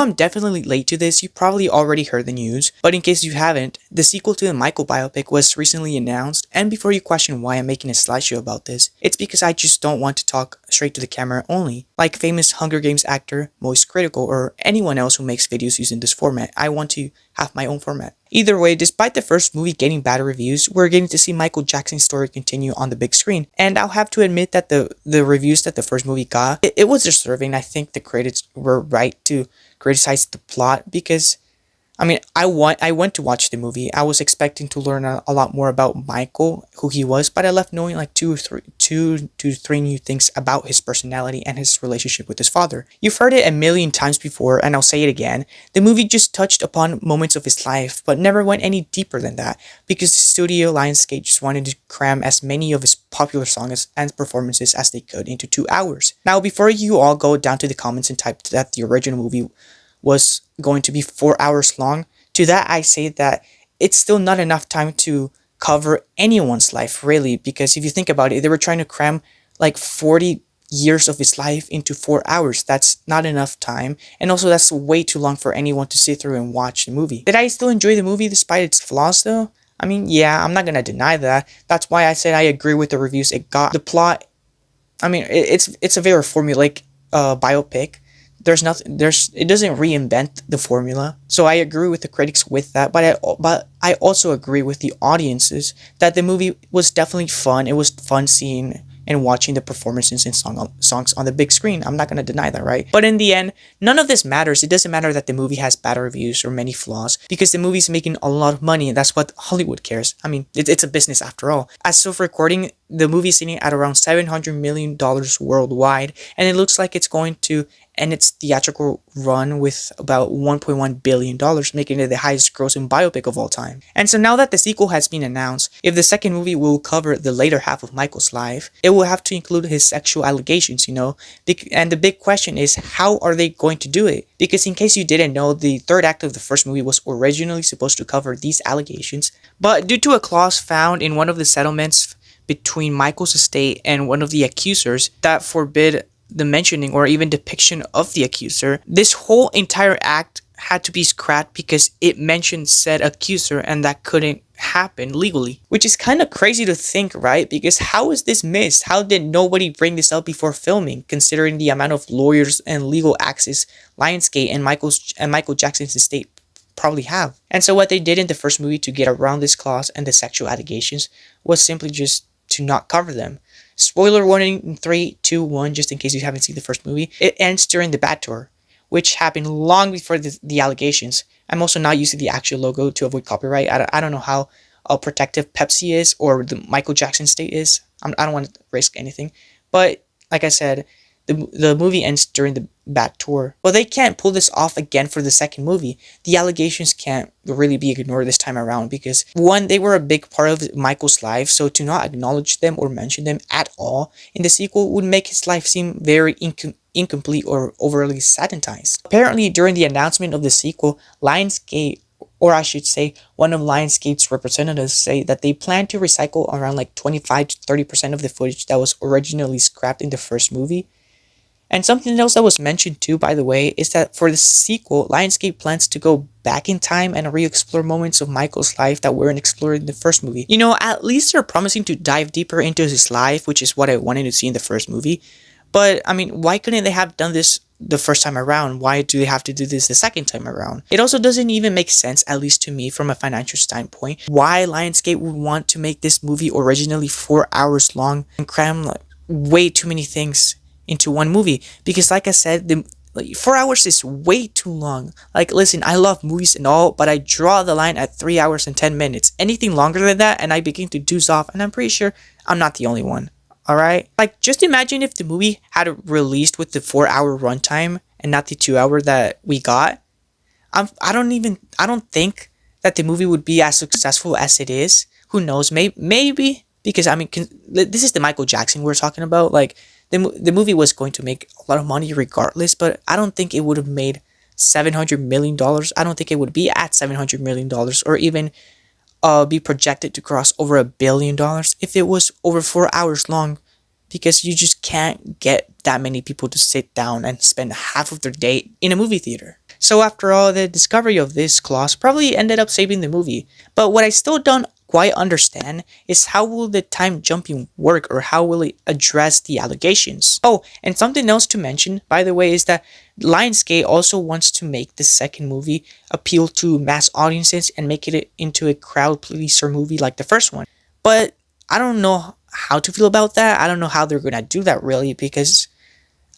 I'm definitely late to this, you probably already heard the news, but in case you haven't, the sequel to the Michael biopic was recently announced, and before you question why I'm making a slideshow about this, it's because I just don't want to talk straight to the camera only. Like famous Hunger Games actor, Moist Critical, or anyone else who makes videos using this format, I want to have my own format. Either way, despite the first movie getting bad reviews, we're getting to see Michael Jackson's story continue on the big screen, and I'll have to admit that the reviews that the first movie got, it was deserving. I think the critics were right to criticize the plot because I went to watch the movie. I was expecting to learn a lot more about Michael, who he was, but I left knowing like two to three new things about his personality and his relationship with his father. You've heard it a million times before, and I'll say it again. The movie just touched upon moments of his life, but never went any deeper than that, because the studio Lionsgate just wanted to cram as many of his popular songs and performances as they could into 2 hours. Now, before you all go down to the comments and type that the original movie was going to be 4 hours long, to that I say that it's still not enough time to cover anyone's life, really, because if you think about it, they were trying to cram like 40 years of his life into 4 hours. That's not enough time, and also that's way too long for anyone to sit through and watch the movie. Did I still enjoy the movie despite its flaws though? Yeah, I'm not gonna deny that. That's why I said I agree with the reviews it got. The plot, it's a very formulaic biopic. It doesn't reinvent the formula. So I agree with the critics with that, but I also agree with the audiences that the movie was definitely fun. It was fun seeing and watching the performances and songs on the big screen. I'm not going to deny that, right? But in the end, none of this matters. It doesn't matter that the movie has bad reviews or many flaws, because the movie's making a lot of money, and that's what Hollywood cares. It's a business after all. As of recording, the movie's sitting at around $700 million worldwide, and it looks like it's going to end its theatrical run with about $1.1 billion, making it the highest grossing biopic of all time. And so now that the sequel has been announced, if the second movie will cover the later half of Michael's life, it will have to include his sexual allegations, And the big question is, how are they going to do it? Because in case you didn't know, the third act of the first movie was originally supposed to cover these allegations, but due to a clause found in one of the settlements between Michael's estate and one of the accusers that forbid the mentioning or even depiction of the accuser, this whole entire act had to be scrapped because it mentioned said accuser, and that couldn't happen legally. Which is kind of crazy to think, right? Because how is this missed? How did nobody bring this up before filming, considering the amount of lawyers and legal access Lionsgate and Michael Jackson's estate probably have? And so what they did in the first movie to get around this clause and the sexual allegations was simply just to not cover them. Spoiler warning in 3, 2, 1, just in case you haven't seen the first movie. It ends during the Bat Tour, which happened long before the allegations. I'm also not using the actual logo to avoid copyright. I don't know how protective Pepsi is or the Michael Jackson state is. I don't want to risk anything. But like I said, the movie ends during the Bat Tour. Well, they can't pull this off again for the second movie. The allegations can't really be ignored this time around because, one, they were a big part of Michael's life, so to not acknowledge them or mention them at all in the sequel would make his life seem very incomplete or overly sanitized. Apparently, during the announcement of the sequel, Lionsgate, or I should say, one of Lionsgate's representatives, say that they plan to recycle around like 25 to 30% of the footage that was originally scrapped in the first movie. And something else that was mentioned too, by the way, is that for the sequel, Lionsgate plans to go back in time and re-explore moments of Michael's life that weren't explored in the first movie. At least they're promising to dive deeper into his life, which is what I wanted to see in the first movie. But, why couldn't they have done this the first time around? Why do they have to do this the second time around? It also doesn't even make sense, at least to me, from a financial standpoint, why Lionsgate would want to make this movie originally 4 hours long and cram way too many things into one movie. Because like I said, 4 hours is way too long. Listen, I love movies and all, but I draw the line at 3 hours and 10 minutes. Anything longer than that and I begin to doze off, and I'm pretty sure I'm not the only one. Alright? Just imagine if the movie had released with the 4 hour runtime and not the 2 hour that we got. I don't think that the movie would be as successful as it is. Who knows? Maybe because this is the Michael Jackson we're talking about. The movie was going to make a lot of money regardless, but I don't think it would have made $700 million. I don't think it would be at $700 million or even be projected to cross over $1 billion if it was over 4 hours long, because you just can't get that many people to sit down and spend half of their day in a movie theater. So after all, the discovery of this clause probably ended up saving the movie. But what I still don't quite understand is how will the time jumping work, or how will it address the allegations? Oh, and something else to mention, by the way, is that Lionsgate also wants to make the second movie appeal to mass audiences and make it into a crowd pleaser movie like the first one. But I don't know how to feel about that. I don't know how they're gonna do that really, because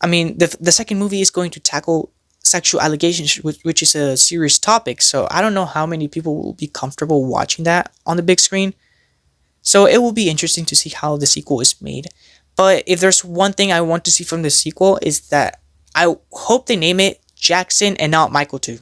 I mean, the second movie is going to tackle sexual allegations, which is a serious topic. So I don't know how many people will be comfortable watching that on the big screen. So it will be interesting to see how the sequel is made. But if there's one thing I want to see from the sequel, is that I hope they name it Jackson and not Michael too.